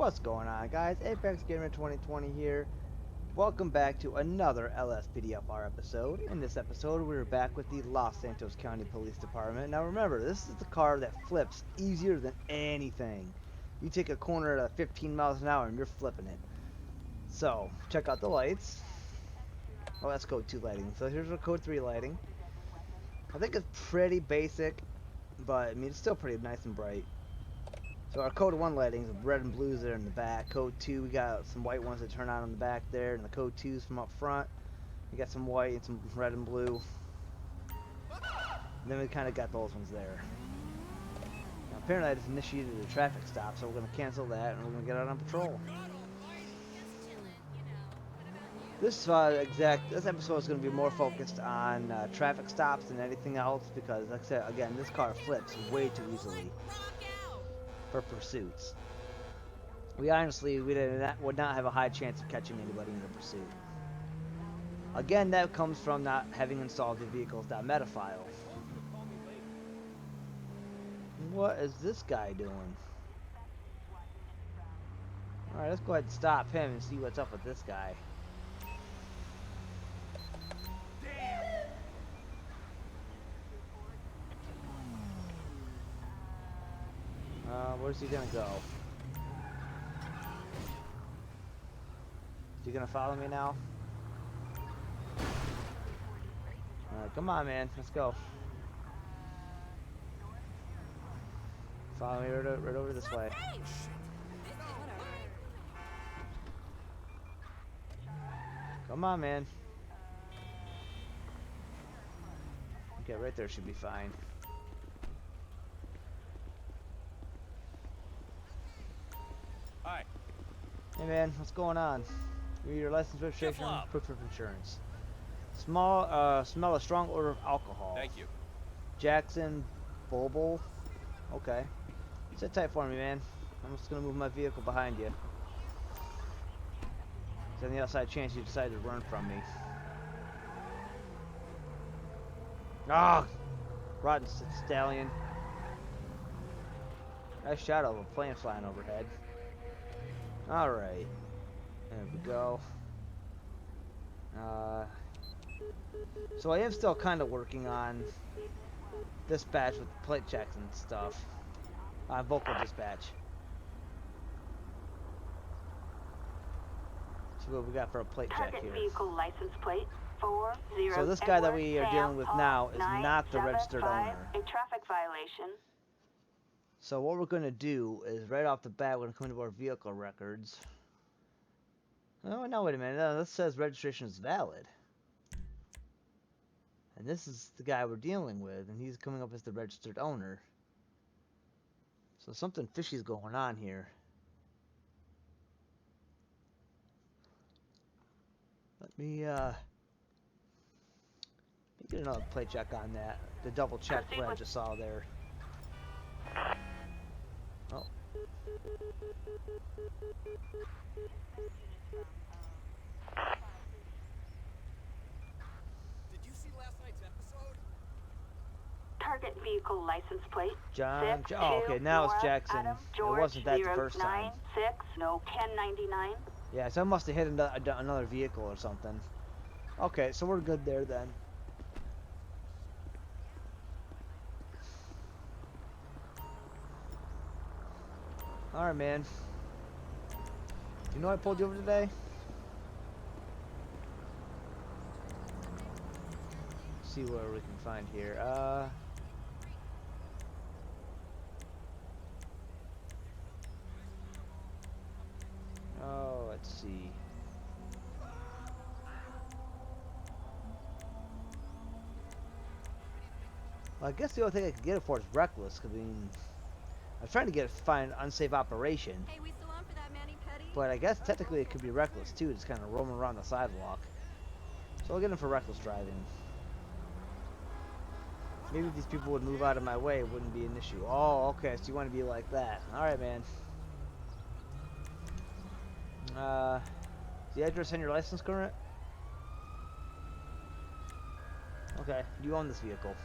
What's going on, guys? Apex Gamer 2020 here. Welcome back to another LSPDFR episode. In this episode, we're back with the Los Santos County Police Department. Now remember, this is the car that flips easier than anything. You take a corner at 15 miles an hour and you're flipping it. So, check out the lights. Oh, that's code 2 lighting. So here's our code 3 lighting. I think it's pretty basic, but I mean, it's still pretty nice and bright. So our code 1 lighting is red and blues there in the back. Code 2, we got some white ones that turn on in the back there, and the code 2s from up front. We got some white and some red and blue. And then we kind of got those ones there. Now, apparently I just initiated a traffic stop, so we're going to cancel that and we're going to get out on patrol. This episode is going to be more focused on traffic stops than anything else because, like I said, again, this car flips way too easily for pursuits. We honestly would not have a high chance of catching anybody in a pursuit. Again, that comes from not having installed the vehicles.meta file. What is this guy doing? Alright, let's go ahead and stop him and see what's up with this guy. Where's he gonna go? Is he gonna follow me now? Alright, come on, man. Let's go. Follow me right over this way. Come on, man. Okay, right there should be fine. Hi. Hey man, what's going on? Give me your license, registration, proof of insurance. Smell a strong odor of alcohol. Thank you. Jackson Boble. Okay. Sit tight for me, man. I'm just gonna move my vehicle behind you. There's on the outside chance you decide to run from me. Ah! Rotten stallion. Nice shot of a plane flying overhead. Alright. There we go. So I am still kind of working on dispatch with plate checks and stuff. Vocal dispatch. See what we got for a plate check here. Vehicle license plate 40. So this guy that we are dealing with now is not the registered owner. A traffic violation. So what we're going to do is right off the bat, we're going to come into our vehicle records. Oh, no, wait a minute. No, this says registration is valid. And this is the guy we're dealing with, and he's coming up as the registered owner. So something fishy's going on here. Let me get another plate check on that. To double check what I just saw there. Oh. Did you see last night's episode? Target vehicle license plate. John. Oh, okay. Now it's Jackson. Adam, It wasn't that the first time. 096, no 1099. Yeah, so I must have hit another vehicle or something. Okay, so we're good there then. Alright, man. You know I pulled you over today? Let's see where we can find here. Oh, let's see. Well, I guess the only thing I could get it for is reckless. I mean, I was trying to find unsafe operation. Hey, we still on for that mani-pedi? But I guess technically it could be reckless too, just kind of roaming around the sidewalk. So I'll get him for reckless driving. Maybe if these people would move out of my way, it wouldn't be an issue. Oh, okay, so you want to be like that. Alright, man. Is the address on your license current? Okay, you own this vehicle.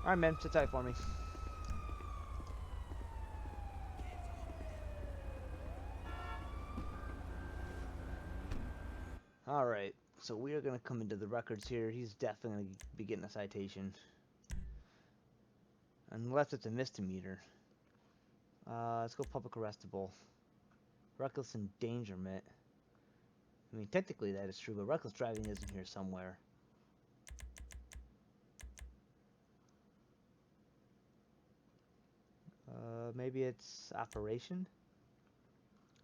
Alright, man, sit tight for me. So we are going to come into the records here. He's definitely going to be getting a citation. Unless it's a misdemeanor. Let's go public arrestable. Reckless endangerment. I mean, technically that is true, but reckless driving isn't here somewhere. Maybe it's operation?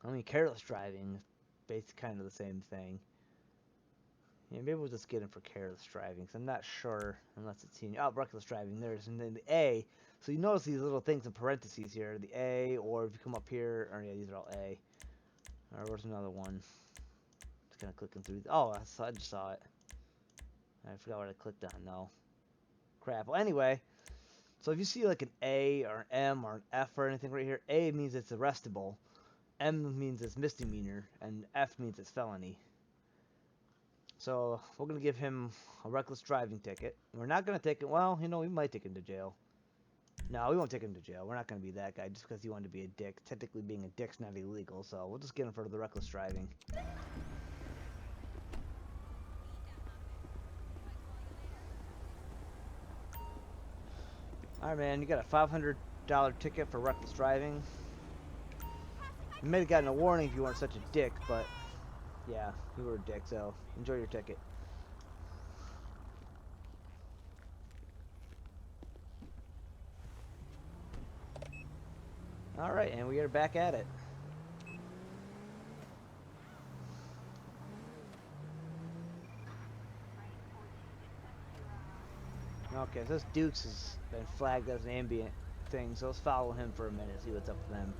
I mean, careless driving is basically kind of the same thing. Yeah, maybe we'll just get him for careless driving, because I'm not sure unless it's seen. Oh, reckless driving, there's, and then the A. So you notice these little things in parentheses here, the A, or if you come up here, or yeah, these are all A. Or where's another one? Just kind of clicking through. Oh, I just saw it. I forgot what I clicked on, though. Crap. Well, anyway, so if you see like an A or an M or an F or anything right here, A means it's arrestable, M means it's misdemeanor, and F means it's felony. So we're going to give him a reckless driving ticket. We're not going to take it. Well, you know, we might take him to jail. No, we won't take him to jail. We're not going to be that guy just because he wanted to be a dick. Technically, being a dick's not illegal, so we'll just get him for the reckless driving. Alright, man, you got a $500 ticket for reckless driving. You may have gotten a warning if you weren't such a dick, but yeah, you were a dick, so enjoy your ticket. Alright, and we are back at it. Okay, so this Dukes has been flagged as an ambient thing, so let's follow him for a minute, see what's up with them.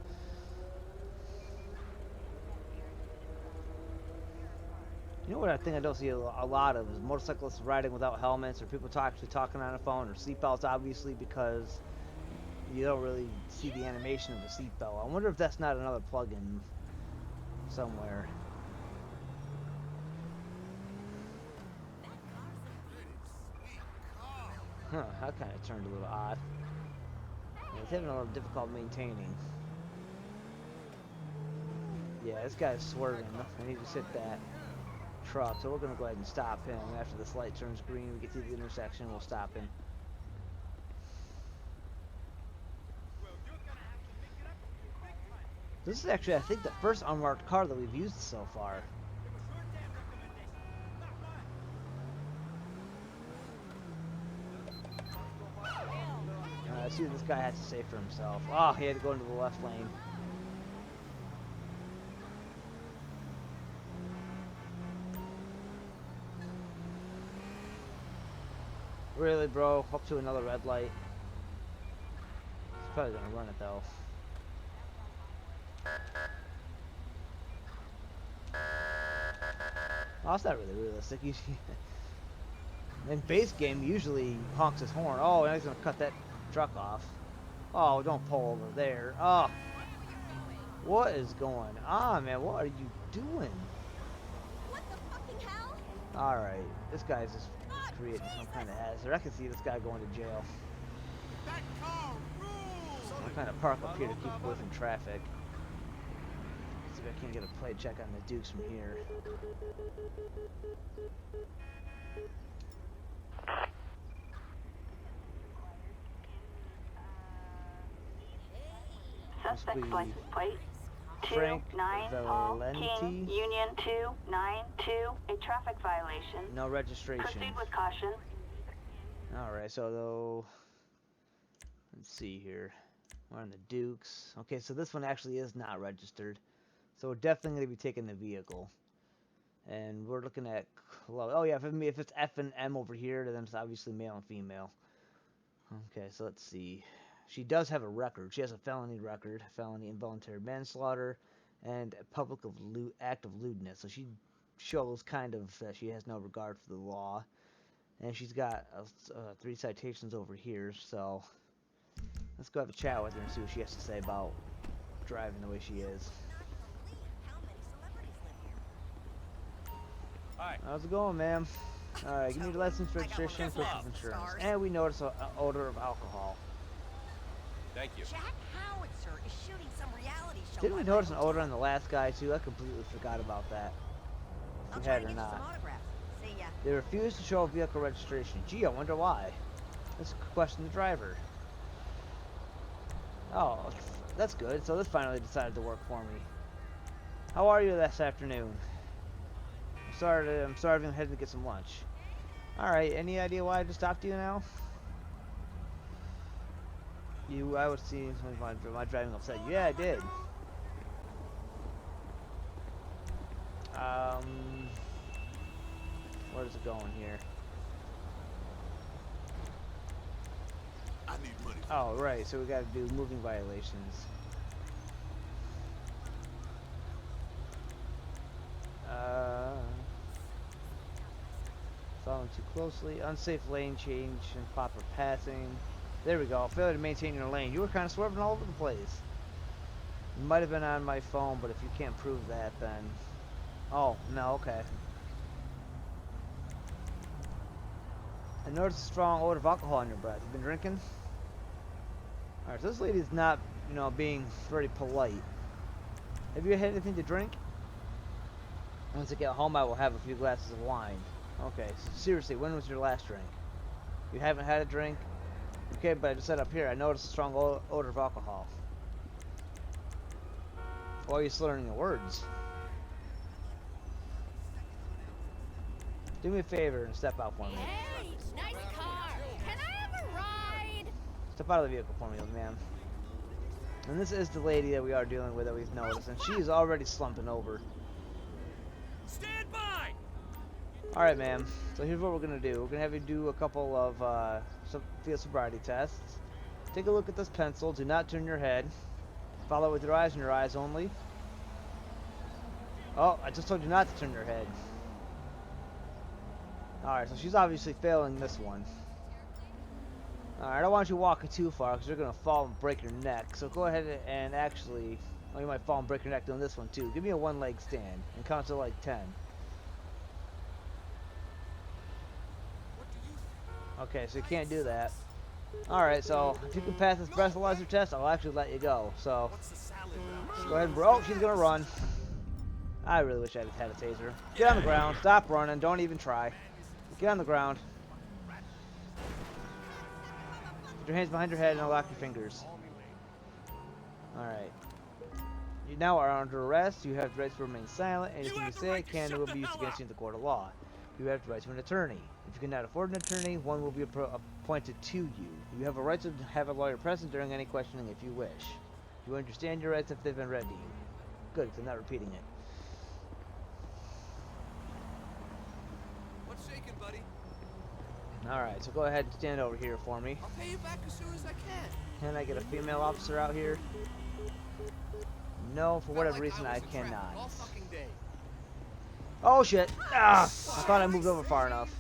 You know what I think I don't see a lot of is motorcyclists riding without helmets, or people actually talking on the phone, or seatbelts, obviously, because you don't really see the animation of a seatbelt. I wonder if that's not another plugin somewhere. Huh, that kind of turned a little odd. It's having a little difficult maintaining. Yeah, this guy's swerving. I need to hit that truck, so we're going to go ahead and stop him. After this light turns green, we get to the intersection, we'll stop him. This is actually, I think, the first unmarked car that we've used so far. Let's see what this guy has to say for himself. Oh, he had to go into the left lane. Really, bro? Up to another red light. He's probably gonna run it though. Oh, that's not really realistic. In base game, usually honks his horn. Oh, now he's gonna cut that truck off. Oh, don't pull over there. Oh, what is going on, man? What are you doing? What the fucking hell? All right, this guy's just creating some kind of hazard. I can see this guy going to jail. That car rules! I'm kind of park up here to keep away from traffic. See if I can't get a plate check on the Dukes from here. Suspect's license plate Frank 29 Paul Valenti. King Union 292. A traffic violation. No registration. Proceed with caution. Alright, so though, let's see here. We're on the Dukes. Okay, so this one actually is not registered. So we're definitely going to be taking the vehicle. And we're looking at, oh yeah, if it's F and M over here, then it's obviously male and female. Okay, so let's see. She does have a record. She has a felony record, felony involuntary manslaughter, and a public act of lewdness. So she shows kind of that she has no regard for the law. And she's got 3 citations over here, so let's go have a chat with her and see what she has to say about driving the way she is. Hi. How's it going, ma'am? Alright, give me the license, registration, proof of insurance. And we notice an odor of alcohol. Thank you. Jack Howitzer is shooting some reality show. Didn't we notice an odor on the last guy, too? I completely forgot about that. I'll If we try had to or get you some not. autographs. See ya. They refuse to show vehicle registration. Gee, I wonder why. Let's question the driver. Oh, that's good. So this finally decided to work for me. How are you this afternoon? I'm sorry, I'm heading to get some lunch. Alright, any idea why I just stopped you now? I would see my driving upset you. Yeah, I did. Where's it going here? I need money. Oh, right, so we gotta do moving violations. Following too closely, unsafe lane change, improper passing. There we go. Failure to maintain your lane. You were kind of swerving all over the place. It might have been on my phone, but if you can't prove that, then... Oh, no, okay. I noticed a strong odor of alcohol in your breath. You been drinking? Alright, so this lady's not, being very polite. Have you had anything to drink? Once I get home, I will have a few glasses of wine. Okay, so seriously, when was your last drink? You haven't had a drink? Okay, but I just said up here, I noticed a strong odor of alcohol. Why are you slurring your words? Do me a favor and step out for me. Hey, nice car. Can I have a ride? Step out of the vehicle for me, ma'am. And this is the lady that we are dealing with that we've noticed, and she is already slumping over. Stand by! Alright, ma'am. So here's what we're going to do. We're going to have you do a couple of field sobriety tests. Take a look at this pencil. Do not turn your head. Follow it with your eyes and your eyes only. Oh, I just told you not to turn your head. Alright, so she's obviously failing this one. Alright, I don't want you walking too far because you're going to fall and break your neck. So go ahead and actually... Oh, you might fall and break your neck doing this one too. Give me a one-leg stand and count to like 10. Okay, so you can't do that. Alright, so if you can pass this breathalyzer test, I'll actually let you go. So, go ahead and... Oh, she's going to run. I really wish I had a taser. Get on the ground. Stop running. Don't even try. Get on the ground. Put your hands behind your head and unlock your fingers. Alright. You now are under arrest. You have the right to remain silent. Anything you say can and will be used against you in the court of law. You have the right to an attorney. If you cannot afford an attorney, one will be appointed to you. You have a right to have a lawyer present during any questioning if you wish. You understand your rights if they've been read to you. Good, because I'm not repeating it. What's shaking, buddy? Alright, so go ahead and stand over here for me. I'll pay you back as soon as I can. Can I get a female officer out here? No, for whatever reason I cannot. All fucking day. Oh shit! Ah! I thought I moved over far enough.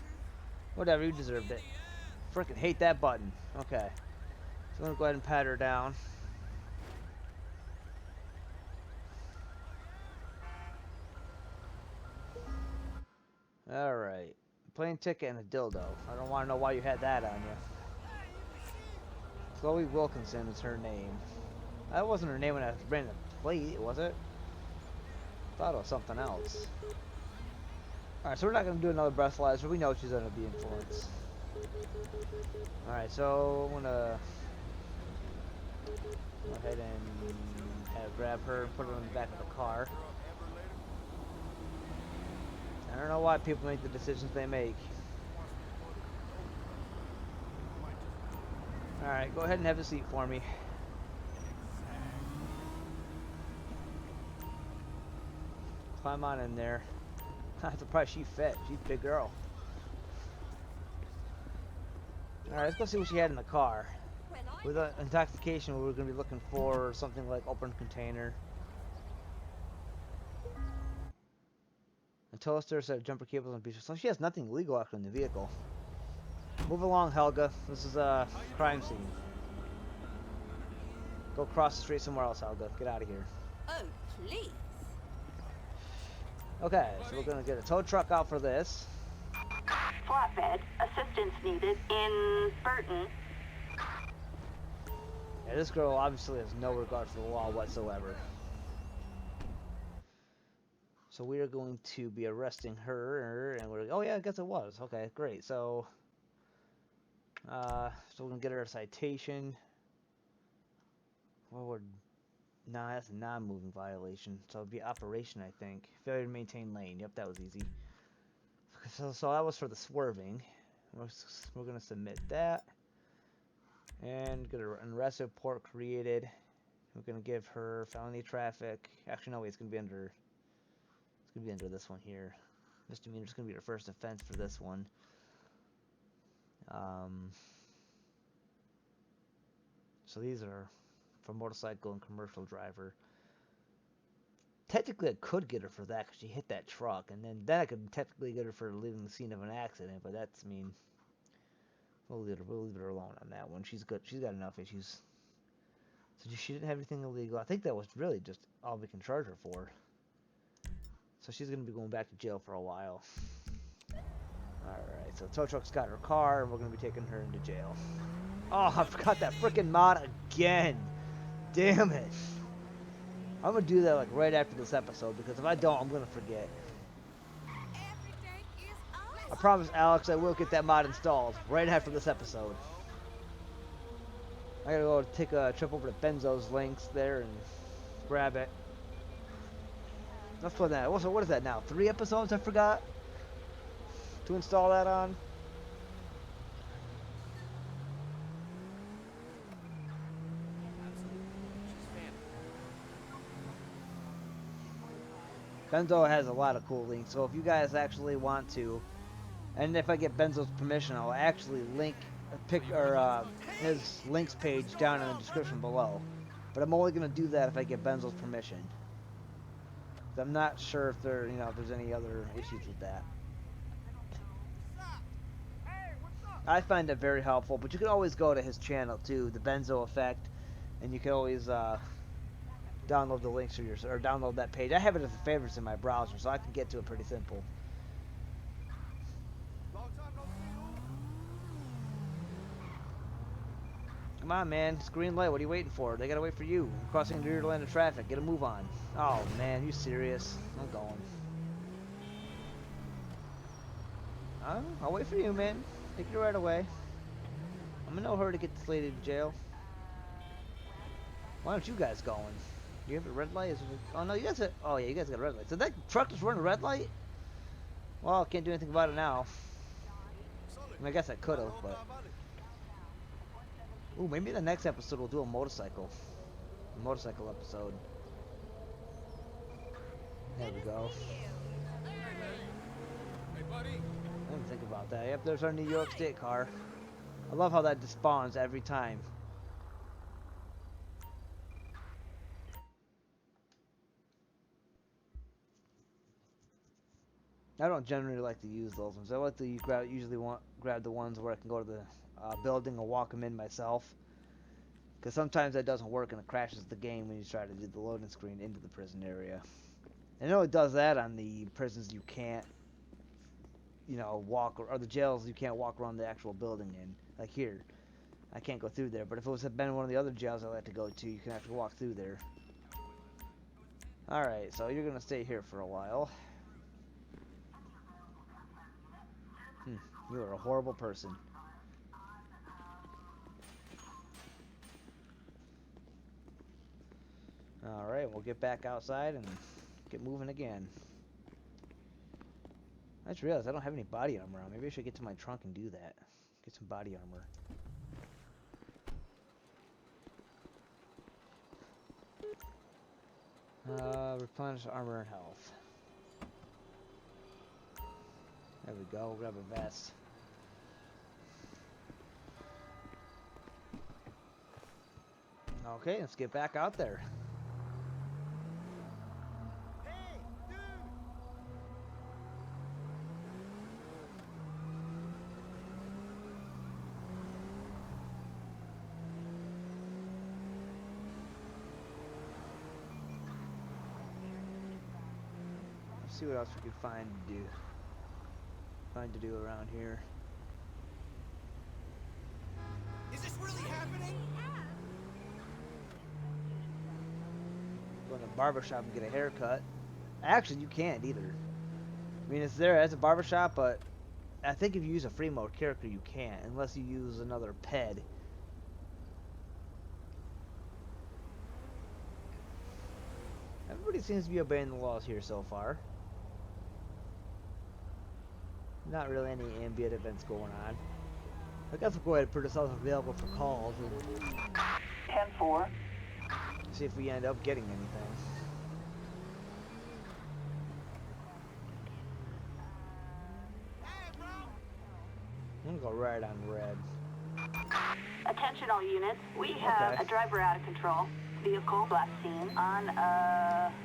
Whatever, you deserved it. Frickin' hate that button. Okay. So I'm gonna go ahead and pat her down. Alright. Plane ticket and a dildo. I don't want to know why you had that on you. Chloe Wilkinson is her name. That wasn't her name when I ran the plate, was it? Thought it was something else. Alright, so we're not going to do another breathalyzer. We know she's under the influence. Alright, so I'm going to go ahead and grab her and put her in the back of the car. I don't know why people make the decisions they make. Alright, go ahead and have a seat for me. Climb on in there. I'm surprised she fit. She's a big girl. Alright, let's go see what she had in the car. With intoxication, we're going to be looking for something like open container. A toaster, set of jumper cables, and pieces. So she has nothing illegal actually in the vehicle. Move along, Helga. This is a crime scene. Go cross the street somewhere else, Helga. Get out of here. Oh, please. Okay, so we're going to get a tow truck out for this. Flatbed. Assistance needed in Burton. Yeah, this girl obviously has no regard for the law whatsoever. So we are going to be arresting her, and we're, oh yeah, I guess it was. Okay, great. So we're gonna get her a citation. Well, nah, that's a non-moving violation. So it'd be operation, I think. Failure to maintain lane. Yep, that was easy. So that was for the swerving. We're gonna submit that, and get an arrest report created. We're gonna give her felony traffic. Actually, no, wait, it's gonna be under this one here. Misdemeanor is gonna be her first offense for this one. So these are for motorcycle and commercial driver. Technically, I could get her for that because she hit that truck, and then I could technically get her for leaving the scene of an accident. But that's, I mean, we'll leave her alone on that one. She's good. She's got enough issues. So she didn't have anything illegal. I think that was really just all we can charge her for. So she's gonna be going back to jail for a while. Alright, so tow truck's got her car, and we're gonna be taking her into jail. Oh, I forgot that freaking mod again. Damn it. I'm gonna do that like right after this episode, because if I don't, I'm gonna forget. I promise, Alex, I will get that mod installed right after this episode. I gotta go take a trip over to Benzo's links there and grab it. That's what that. What is that now? 3 episodes? I forgot to install that on. Benzo has a lot of cool links, so if you guys actually want to, and if I get Benzo's permission, I'll actually link his links page down in the description below. But I'm only gonna do that if I get Benzo's permission. I'm not sure if if there's any other issues with that. I find it very helpful, but you can always go to his channel too, the Benzo Effect, and you can always download the links or download that page. I have it as a favorites in my browser, so I can get to it pretty simple. Come on, man. It's green light. What are you waiting for? They gotta wait for you. I'm crossing the rear lane of traffic. Get a move on. Oh, man. You serious? I'm going. I'll wait for you, man. Take you right away. I'm in no hurry to get this lady to jail. Why aren't you guys going? Do you have a red light? Oh, no, you guys oh, yeah, you guys got a red light. So that truck just running a red light? Well, I can't do anything about it now. I mean, I guess I could have, but... Ooh, maybe the next episode we'll do a motorcycle. A motorcycle episode. There we go. Hey, buddy. I didn't think about that. Yep, there's our New York State car. I love how that despawns every time. I don't generally like to use those ones. I like to grab the ones where I can go to the building and walk them in myself. Because sometimes that doesn't work and it crashes the game when you try to do the loading screen into the prison area. And it only does that on the prisons you can't, walk, or the jails you can't walk around the actual building in. Like here, I can't go through there. But if it was been one of the other jails I like to go to, you can actually walk through there. Alright, so you're going to stay here for a while. You are a horrible person. Alright, we'll get back outside and get moving again. I just realized I don't have any body armor on. Maybe I should get to my trunk and do that. Get some body armor. Replenish armor and health. There we go. Grab a vest. Okay, let's get back out there. Hey, dude. Let's see what else we can find to do around here. Is this really happening? Go to the barber shop and get a haircut. Actually, you can't either. I mean, it's there as a barbershop, but I think if you use a free mode character, you can't, unless you use another ped. Everybody seems to be obeying the laws here so far. Not really any ambient events going on. I guess we'll go ahead and put ourselves available for calls and 10-4. see if we end up getting anything. Hey, bro! I'm gonna go right on red. Attention all units. We have Okay. a driver out of control. Vehicle last seen on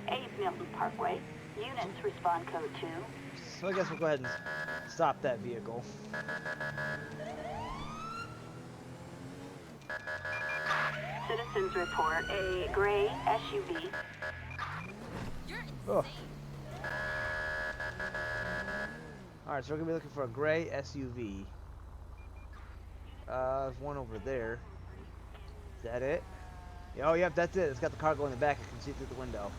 8 Milton Parkway. Units respond code 2. So I guess we'll go ahead and stop that vehicle. Citizens report a gray SUV. You're Oh. insane. Alright, so we're gonna be looking for a gray SUV. There's one over there. Is that it? Oh, yep, that's it. It's got the cargo in the back. I can see through the window.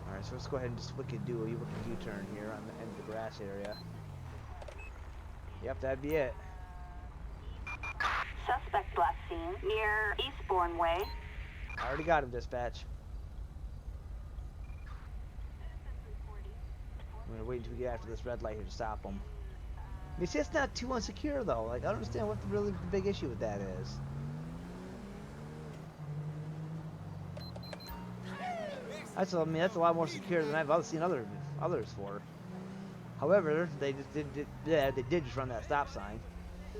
Alright, so let's go ahead and just wicked U-turn here on the end of the grass area. Yep, that'd be it. Suspect last seen near Eastbourne Way. I already got him, dispatch. I'm gonna wait until we get after this red light here to stop him. You see, it's not too unsecure though. Like, I don't understand what the big issue with that is. That's a lot more secure than I've seen others for. However, they just they did just run that stop sign. See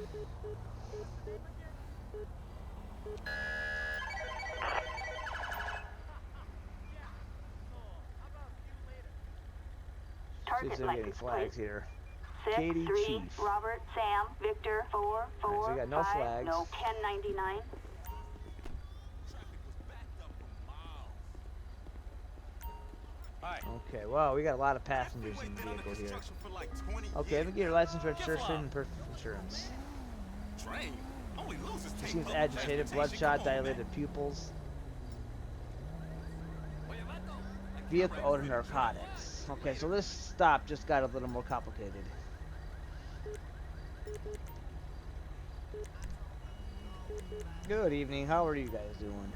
if Target they're getting license flags plate. here. 6, Katie 3, Chief. Robert, Sam, Victor, 4, 4, Alright, so we got no 5, flags. no 1099. Hi. Okay, well, we got a lot of passengers in the vehicle here. Okay, let me get your license, registration, and proof of insurance. Train. Only losers She take seems public agitated, transportation. bloodshot, Come on, man. dilated pupils. Vehicle odor narcotics. Okay, so this stop just got a little more complicated. Good evening. How are you guys doing?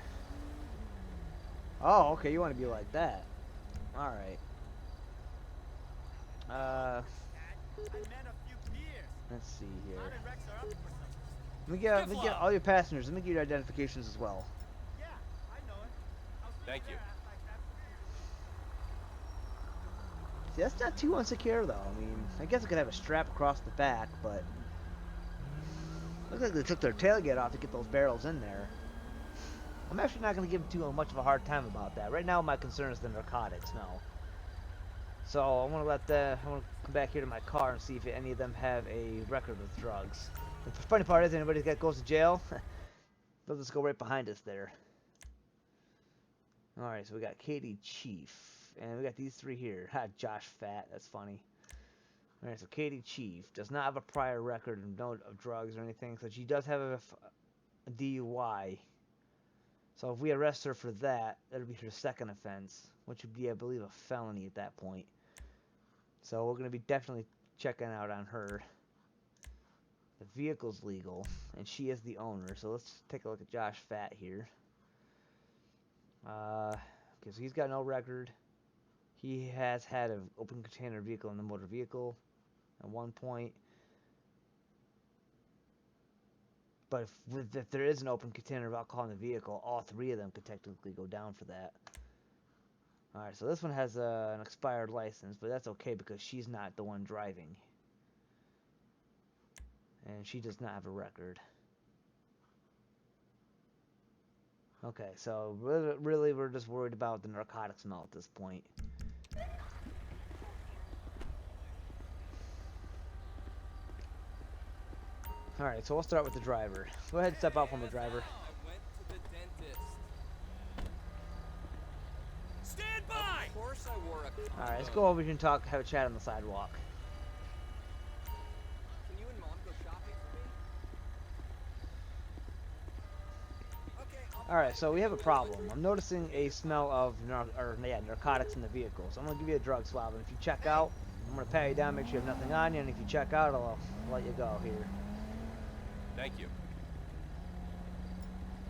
Oh, okay. You want to be like that? All right. I met a few peers. Let's see here. Modern Rex are up for something. Let me get all your passengers. Let me get your identifications as well. Yeah, I know it. Thank you. See, that's not too unsecure, though. I mean, I guess it could have a strap across the back, but looks like they took their tailgate off to get those barrels in there. I'm actually not going to give them too much of a hard time about that. Right now, my concern is the narcotics, no. So I want to come back here to my car and see if any of them have a record with drugs. The funny part is, anybody that goes to jail, they'll just go right behind us there. All right, so we got Katie Chief, and we got these three here. Ha, Josh Fat, that's funny. All right, so Katie Chief does not have a prior record of drugs or anything, so she does have a DUI. So if we arrest her for that, that'll be her second offense, which would be, I believe, a felony at that point. So we're going to be definitely checking out on her. The vehicle's legal, and she is the owner. So let's take a look at Josh Fat here. Okay, so he's got no record. He has had an open container vehicle in the motor vehicle at one point. But if there is an open container of alcohol in the vehicle, all three of them could technically go down for that. Alright, so this one has an expired license, but that's okay because she's not the one driving. And she does not have a record. Okay, so really we're just worried about the narcotics smell at this point. Alright, so we'll start with the driver. Go ahead and step out for me, driver. I went to the dentist. Stand by! Of course I wore a condom. Alright, let's go over here and have a chat on the sidewalk. Can you and Mom go shopping for me? Okay, I'll Alright, so we have a problem. I'm noticing a smell of narcotics in the vehicle. So I'm going to give you a drug swab. And if you check out, I'm going to pat you down, make sure you have nothing on you. And if you check out, I'll let you go here. Thank you.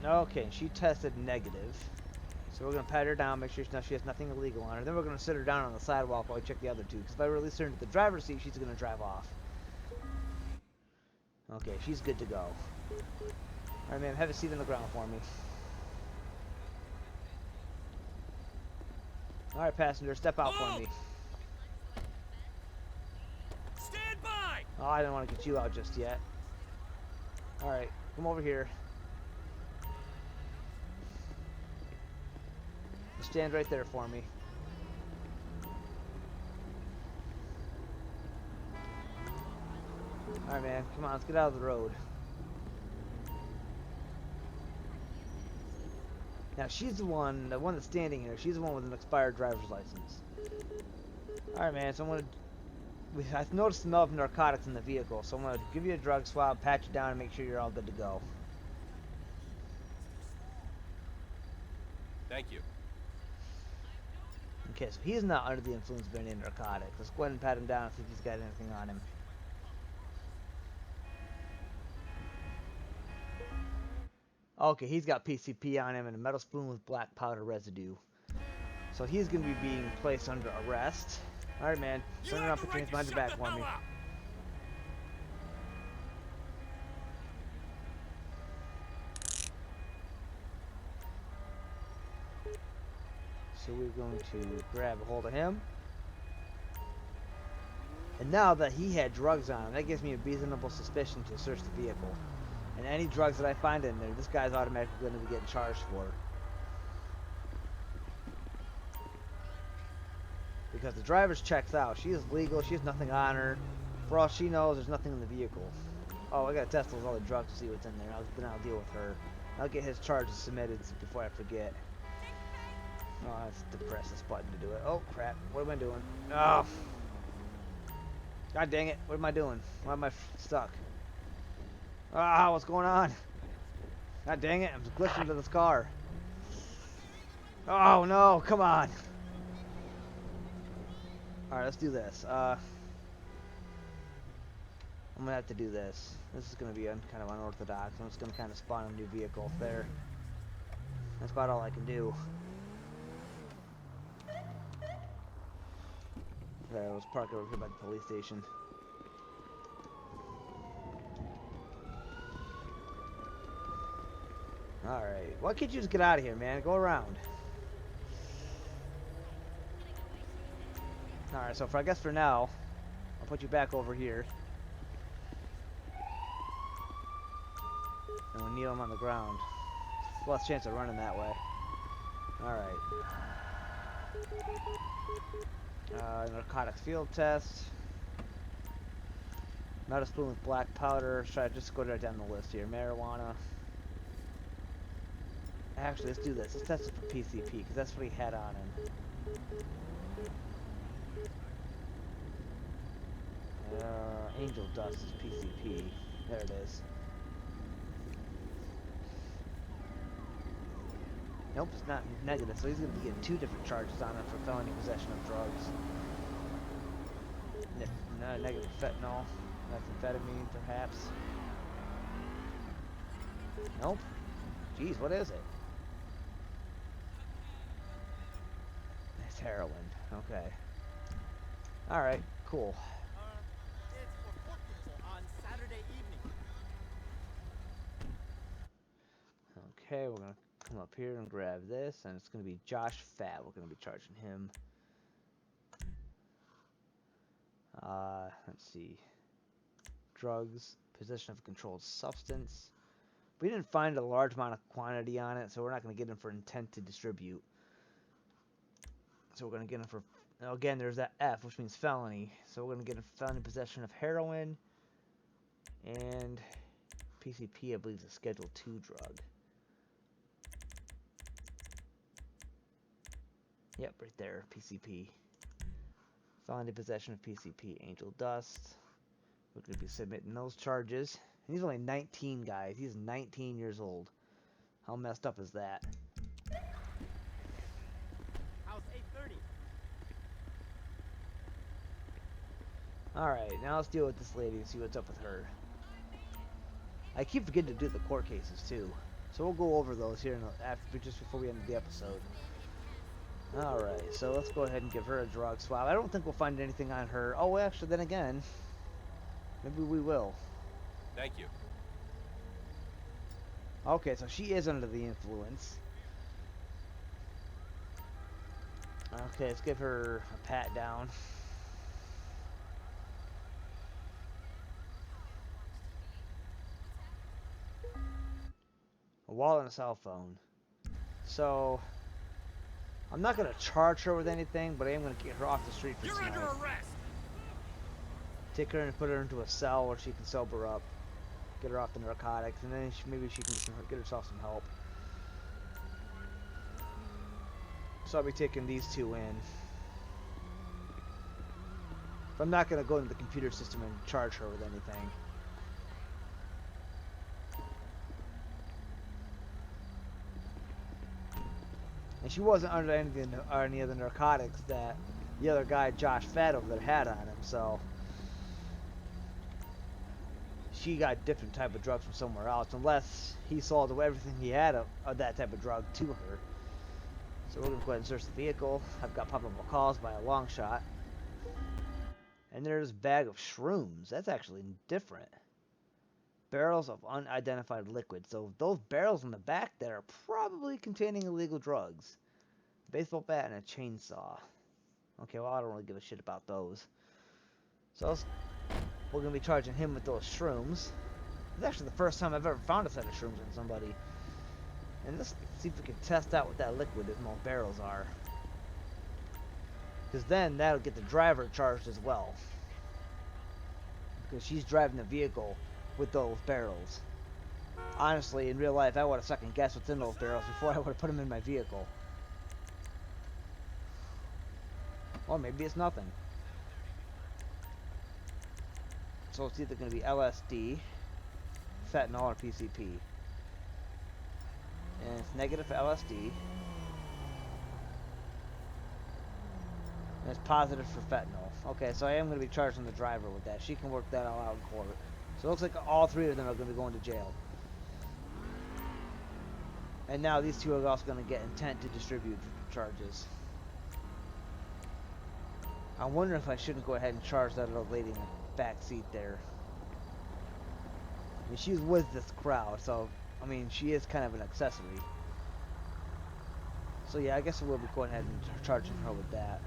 Okay, she tested negative. So we're going to pat her down, make sure she has nothing illegal on her. Then we're going to sit her down on the sidewalk while we check the other two. Because if I release her into the driver's seat, she's going to drive off. Okay, she's good to go. Alright, ma'am, have a seat on the ground for me. Alright, passenger, step out for me. Stand by! Oh, I didn't want to get you out just yet. Alright, come over here. You stand right there for me. Alright, man, come on, let's get out of the road. Now, she's the one that's standing here, she's the one with an expired driver's license. Alright, man, so I've noticed the smell of narcotics in the vehicle, so I'm going to give you a drug swab, pat you down, and make sure you're all good to go. Thank you. Okay, so he's not under the influence of any narcotics. Let's go ahead and pat him down and see if he's got anything on him. Okay, he's got PCP on him and a metal spoon with black powder residue. So he's going to be being placed under arrest. Alright, man. Turn around, put your hands behind your back for me. So we're going to grab a hold of him. And now that he had drugs on him, that gives me a reasonable suspicion to search the vehicle. And any drugs that I find in there, this guy's automatically going to be getting charged for. Because the driver's checks out. She is legal. She has nothing on her. For all she knows, there's nothing in the vehicle. Oh, I got to test those other drugs to see what's in there. Then I'll deal with her. I'll get his charges submitted before I forget. Oh, I have to press this button to do it. Oh, crap. What am I doing? Oh. God dang it. What am I doing? Why am I stuck? Ah, what's going on? God dang it. I'm glitching into this car. Oh, no. Come on. Alright, let's do this. I'm going to have to do this. This is going to be kind of unorthodox. I'm just going to kind of spawn a new vehicle there. That's about all I can do. Okay, let's park over here by the police station. Alright. Why can't you just get out of here, man? Go around. Alright, so I guess for now, I'll put you back over here. And we'll kneel him on the ground. Less chance of running that way. Alright. Narcotics field test. Metal spoon with black powder. Should I just go right down the list here? Marijuana. Actually, let's do this. Let's test it for PCP, because that's what he had on him. Angel dust is PCP. There it is. Nope, it's not negative, so he's going to be getting 2 different charges on him for felony possession of drugs. Negative fentanyl, methamphetamine, perhaps. Nope. Jeez, what is it? It's heroin. Okay. Alright, cool. It's for football on Saturday evening. Okay, we're going to come up here and grab this, and it's going to be Josh Fat. We're going to be charging him. Let's see. Drugs, possession of a controlled substance. We didn't find a large amount of quantity on it, so we're not going to get him for intent to distribute. So we're going to get him for, again, there's that F, which means felony. So we're going to get him for felony possession of heroin. And PCP, I believe, is a Schedule 2 drug. Yep, right there, PCP. Felony possession of PCP, Angel Dust. We're going to be submitting those charges. And he's only 19, guys. He's 19 years old. How messed up is that? How's 8:30? Alright, now let's deal with this lady and see what's up with her. I keep forgetting to do the court cases too. So we'll go over those here after, just before we end the episode. Alright, so let's go ahead and give her a drug swab. I don't think we'll find anything on her. Oh, actually, then again, maybe we will. Thank you. Okay, so she is under the influence. Okay, let's give her a pat down. A wallet and a cell phone. So, I'm not going to charge her with anything, but I am going to get her off the street for You're tonight. under arrest. Take her and put her into a cell where she can sober up. Get her off the narcotics, and then maybe she can get herself some help. So I'll be taking these two in. But I'm not going to go into the computer system and charge her with anything. And she wasn't under any of the narcotics that the other guy, Josh Fat over there, had on him, so she got different type of drugs from somewhere else, unless he sold everything he had of that type of drug to her. So we're going to go ahead and search the vehicle. I've got probable cause by a long shot. And there's a bag of shrooms. That's actually different. Barrels of unidentified liquid. So those barrels in the back there are probably containing illegal drugs. Baseball bat and a chainsaw. Okay, well, I don't really give a shit about those. So we're going to be charging him with those shrooms. It's actually the first time I've ever found a set of shrooms on somebody. And let's see if we can test out what that liquid in those barrels are. Because then that'll get the driver charged as well. Because she's driving the vehicle with those barrels. Honestly, in real life, I would have second guessed what's in those barrels before I would have put them in my vehicle. Or maybe it's nothing. So it's either going to be LSD, fentanyl, or PCP. And it's negative for LSD. And it's positive for fentanyl. Okay, so I am going to be charging the driver with that. She can work that all out in court. So it looks like all three of them are going to be going to jail. And now these two are also going to get intent to distribute charges. I wonder if I shouldn't go ahead and charge that little lady in the back seat there. I mean, she's with this crowd, so, I mean, she is kind of an accessory. So yeah, I guess we'll be going ahead and charging her with that.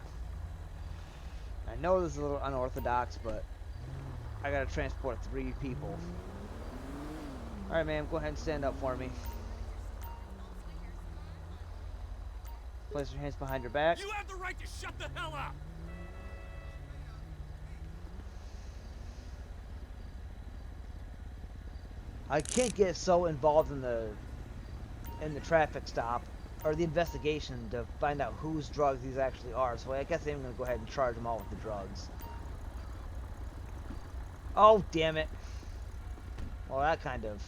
I know this is a little unorthodox, but I gotta transport 3 people. Alright, ma'am, go ahead and stand up for me. Place your hands behind your back. You have the right to shut the hell up. I can't get so involved in the traffic stop or the investigation to find out whose drugs these actually are. So I guess I'm gonna go ahead and charge them all with the drugs. Oh, damn it. Well, that kind of...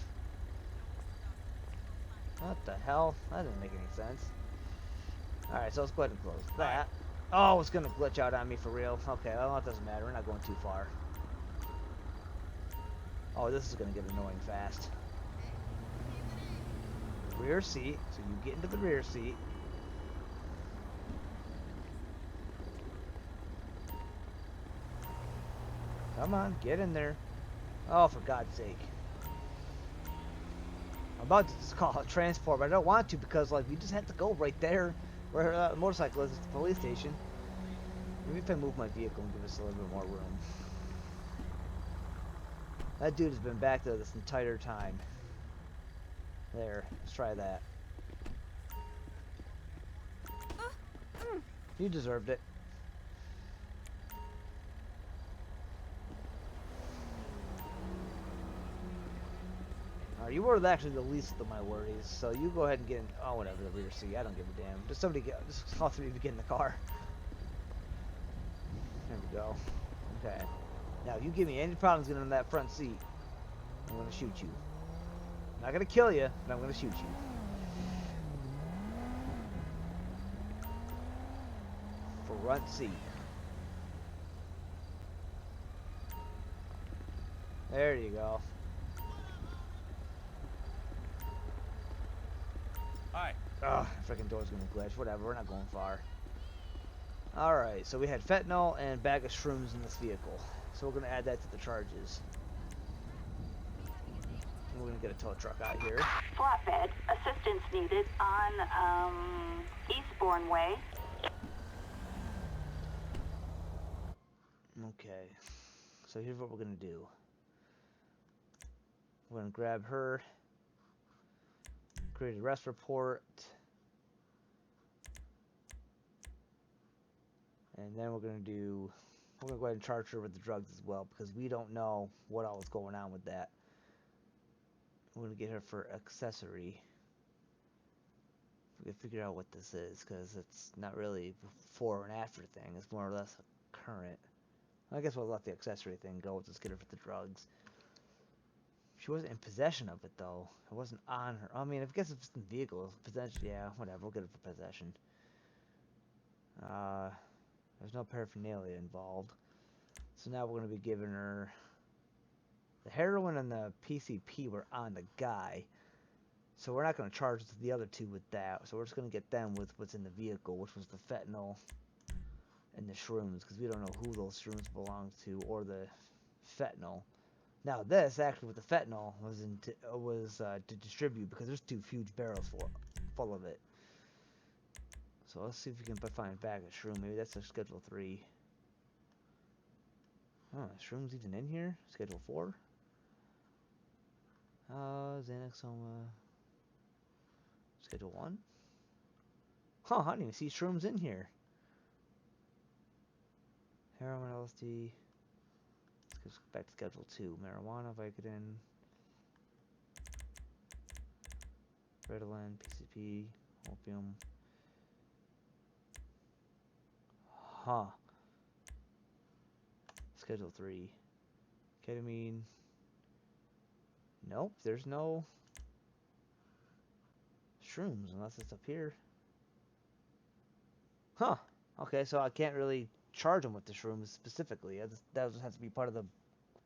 What the hell? That didn't make any sense. Alright, so let's go ahead and close that. Oh, it's gonna glitch out on me for real. Okay, well, it doesn't matter. We're not going too far. Oh, this is gonna get annoying fast. Rear seat, so you get into the rear seat. Come on, get in there. Oh, for God's sake. I'm about to just call it transport, but I don't want to because, like, we just have to go right there where the motorcycle is at the police station. Maybe if I move my vehicle and give us a little bit more room. That dude has been back there this entire time. There, let's try that. You deserved it. Alright, you were actually the least of my worries, so you go ahead and get in. Oh, whatever, the rear seat. I don't give a damn. Just all 3 of you get in the car. There we go. Okay. Now, if you give me any problems getting in that front seat, I'm gonna shoot you. I'm not gonna kill you, but I'm gonna shoot you. front seat. There you go. Hi. Ugh, freaking door's gonna glitch. Whatever, we're not going far. Alright, so we had fentanyl and a bag of shrooms in this vehicle. So we're gonna add that to the charges. And we're gonna get a tow truck out here. Flatbed. Assistance needed on, Eastbourne Way. Okay, so here's what we're gonna do. We're gonna grab her, create a arrest report, and then we're gonna go ahead and charge her with the drugs as well, because we don't know what all was going on with that. We're gonna get her for accessory. We can figure out what this is, because it's not really a before and after thing. It's more or less a current. I guess we'll let the accessory thing go. We'll just get her for the drugs. She wasn't in possession of it, though. It wasn't on her. I mean, I guess if it's in the vehicle, possession, yeah, whatever. We'll get it for possession. There's no paraphernalia involved. So now we're going to be giving her... The heroin and the PCP were on the guy. So we're not going to charge the other two with that. So we're just going to get them with what's in the vehicle, which was the fentanyl and the shrooms, because we don't know who those shrooms belong to, or the fentanyl. Now this, actually, with the fentanyl, was to distribute, because there's two huge barrels full of it. So let's see if we can find a bag of shroom. Maybe that's a Schedule 3. Oh, shroom's even in here? Schedule 4? Xanax, Soma. Schedule 1? Huh, I didn't even see shrooms in here. Heroin, LSD. Let's go back to Schedule 2. Marijuana, Vicodin. Ritalin, PCP, opium. Huh. Schedule 3. Ketamine. Nope, there's no shrooms unless it's up here. Huh. Okay, so I can't really charge them with the shrooms specifically. That has to be part of the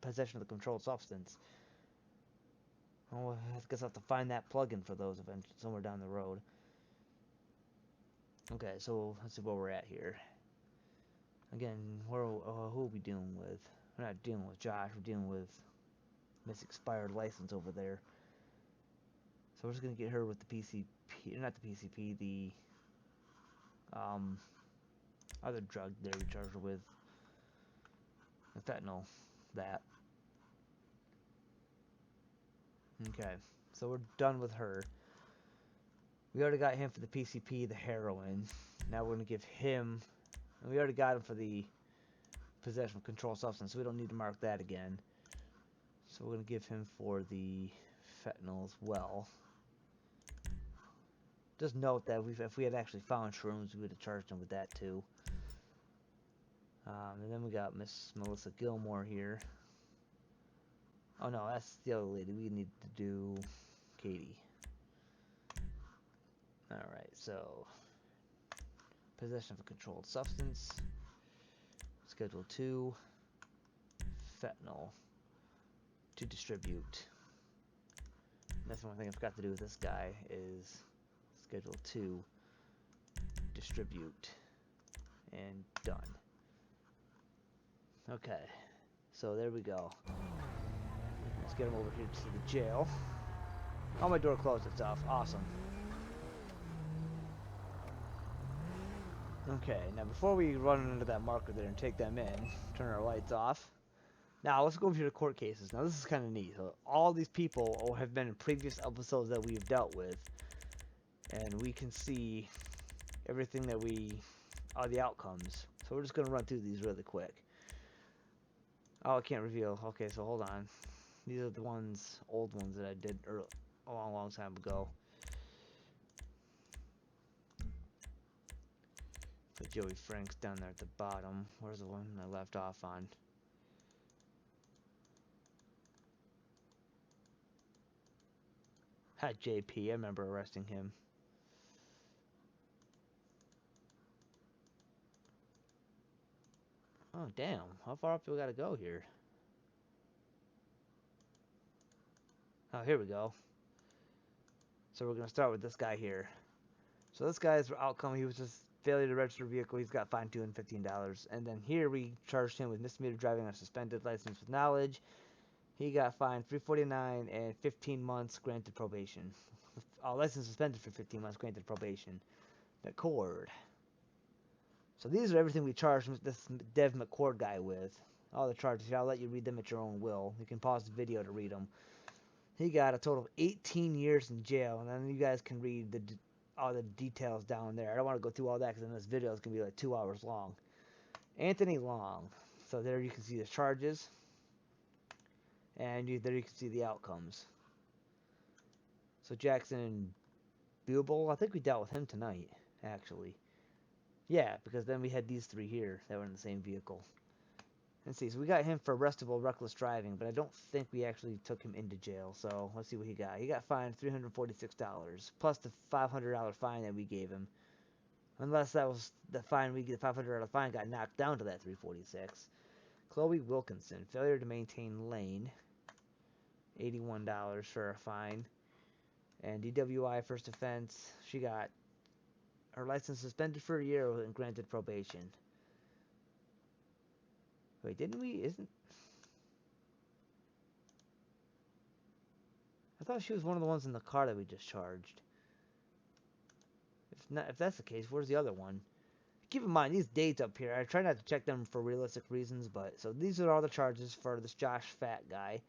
possession of the controlled substance. Oh, I guess I'll have to find that plug-in for those eventually somewhere down the road. Okay, so let's see where we're at here. Again, who are we dealing with? We're not dealing with Josh. We're dealing with Miss Expired License over there. So we're just gonna get her with the PCP, not the PCP, the other drug there we charged her with, the fentanyl, that. Okay, so we're done with her. We already got him for the PCP, the heroin. Now we're gonna give him, and we already got him for the possession of controlled substance, so we don't need to mark that again. So we're gonna give him for the fentanyl as well. Just note that if we had actually found shrooms, we would have charged him with that too. And then we got Miss Melissa Gilmore here. Oh no, that's the other lady. We need to do Katie. Alright, so possession of a controlled substance. Schedule 2. Fentanyl. To distribute. And that's one thing I forgot to do with this guy is Schedule 2. Distribute. And done. Okay, so there we go. Let's get him over here to the jail. Oh, my door closed itself. Awesome. Okay, now before we run into that marker there and take them in, turn our lights off. Now, let's go over to the court cases. Now, this is kind of neat. So, all these people have been in previous episodes that we've dealt with. And we can see everything that all the outcomes. So, we're just going to run through these really quick. Oh, I can't reveal. Okay, so hold on. These are the old ones that I did a long time ago. Put Joey Franks down there at the bottom. Where's the one I left off on? Had JP. I remember arresting him. Oh, damn. How far up do we gotta go here? Oh, here we go. So we're gonna start with this guy here. So this guy's outcome, he was just failure to register a vehicle. He's got fined $215. And then here we charged him with misdemeanor driving on suspended license with knowledge. He got fined $349 and 15 months granted probation. License suspended for 15 months granted probation. McCord. So these are everything we charged this Dev McCord guy with. All the charges. I'll let you read them at your own will. You can pause the video to read them. He got a total of 18 years in jail, and then you guys can read all the details down there. I don't want to go through all that because then this video is going to be like 2 hours long. Anthony Long. So there you can see the charges, and there you can see the outcomes. So Jackson Bubel, I think we dealt with him tonight, actually. Yeah, because then we had these three here that were in the same vehicle. Let's see, so we got him for arrestable reckless driving, but I don't think we actually took him into jail. So let's see what he got. He got fined $346 plus the $500 fine that we gave him. Unless that was the fine we get, the $500 fine got knocked down to that $346. Chloe Wilkinson, failure to maintain lane, $81 for a fine. And DWI first offense, she got her license suspended for a year and granted probation. Wait, didn't we? I thought she was one of the ones in the car that we just charged. If that's the case, where's the other one? Keep in mind, these dates up here, I try not to check them for realistic reasons, but, so these are all the charges for this Josh Fat guy.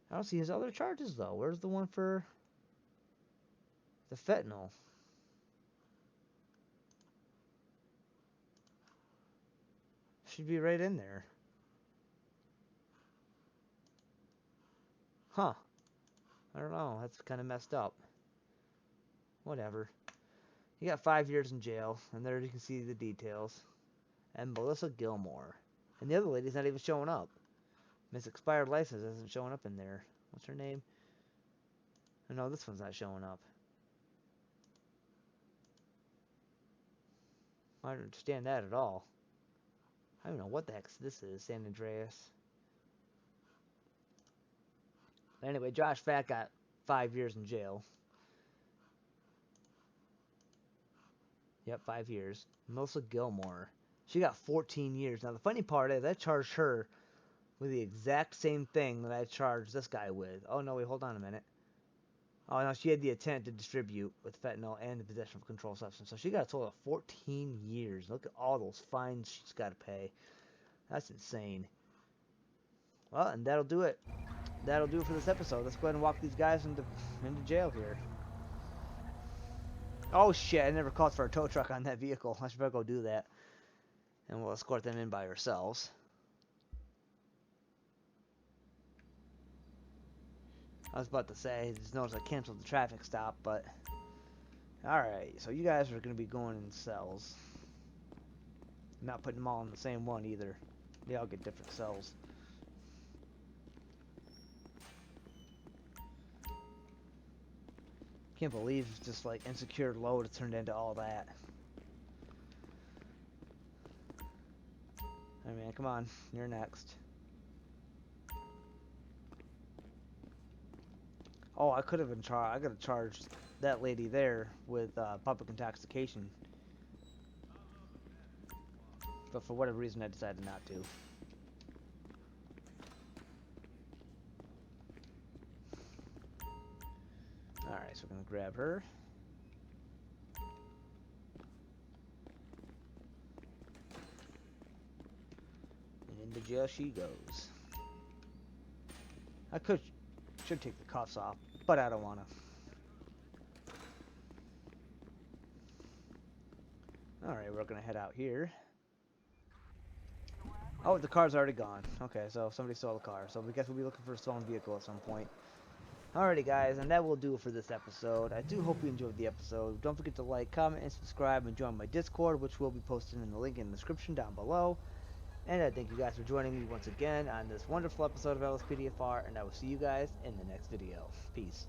I don't see his other charges, though. Where's the one for the fentanyl? Should be right in there. Huh. I don't know. That's kind of messed up. Whatever. He got 5 years in jail, and there you can see the details. And Melissa Gilmore. And the other lady's not even showing up. Miss Expired License isn't showing up in there. What's her name? Oh, no, this one's not showing up. I don't understand that at all. I don't know what the heck this is, San Andreas. Anyway, Josh Fat got 5 years in jail. Yep, 5 years. Melissa Gilmore. She got 14 years. Now, the funny part is I charged her with the exact same thing that I charged this guy with. Oh, no, wait, hold on a minute. Oh, no, she had the intent to distribute with fentanyl and the possession of a controlled substance. So she got a total of 14 years. Look at all those fines she's got to pay. That's insane. Well, and that'll do it. That'll do it for this episode. Let's go ahead and walk these guys into jail here. Oh shit, I never called for a tow truck on that vehicle. I should better go do that. And we'll escort them in by ourselves. I was about to say, just noticed I canceled the traffic stop, but... Alright, so you guys are going to be going in cells. I'm not putting them all in the same one either. They all get different cells. Can't believe just like insecure load it turned into all that. I mean, come on, you're next. Oh, I could have been charged. I could have charged that lady there with public intoxication, but for whatever reason, I decided not to. All right, so we're gonna grab her. And into jail she goes. I should take the cuffs off, but I don't wanna. Alright, we're gonna head out here. Oh, the car's already gone. Okay, so somebody stole the car. So we guess we'll be looking for a stolen vehicle at some point. Alrighty guys, and that will do it for this episode. I do hope you enjoyed the episode. Don't forget to like, comment, and subscribe, and join my Discord, which will be posted in the link in the description down below. And I thank you guys for joining me once again on this wonderful episode of LSPDFR, and I will see you guys in the next video. Peace.